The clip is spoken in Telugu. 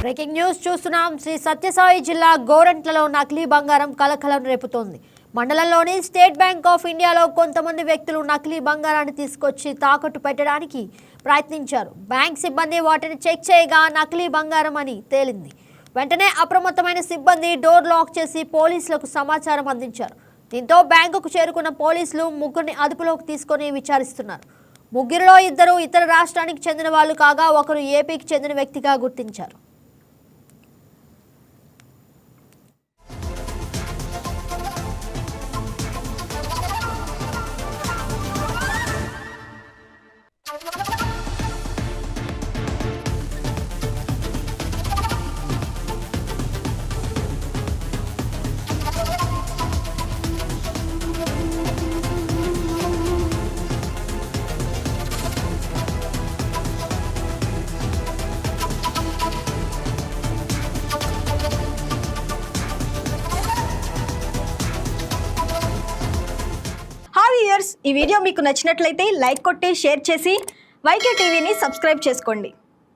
బ్రేకింగ్ న్యూస్ చూస్తున్నాం. శ్రీ సత్యసాయి జిల్లా గోరంట్లలో నకిలీ బంగారం కలకలం రేపుతోంది. మండలంలోని స్టేట్ బ్యాంక్ ఆఫ్ ఇండియాలో కొంతమంది వ్యక్తులు నకిలీ బంగారాన్ని తీసుకొచ్చి తాకట్టు పెట్టడానికి ప్రయత్నించారు. బ్యాంక్ సిబ్బంది వాటిని చెక్ చేయగా నకిలీ బంగారం అని తేలింది. వెంటనే అప్రమత్తమైన సిబ్బంది డోర్ లాక్ చేసి పోలీసులకు సమాచారం అందించారు. దీంతో బ్యాంకుకు చేరుకున్న పోలీసులు ముగ్గురిని అదుపులోకి తీసుకొని విచారిస్తున్నారు. ముగ్గురిలో ఇద్దరు ఇతర రాష్ట్రానికి చెందిన వాళ్ళు కాగా ఒకరు ఏపీకి చెందిన వ్యక్తిగా గుర్తించారు. ఈ వీడియో మీకు నచ్చినట్లయితే లైక్ కొట్టి షేర్ చేసి వైకే టీవీని సబ్స్క్రైబ్ చేసుకోండి.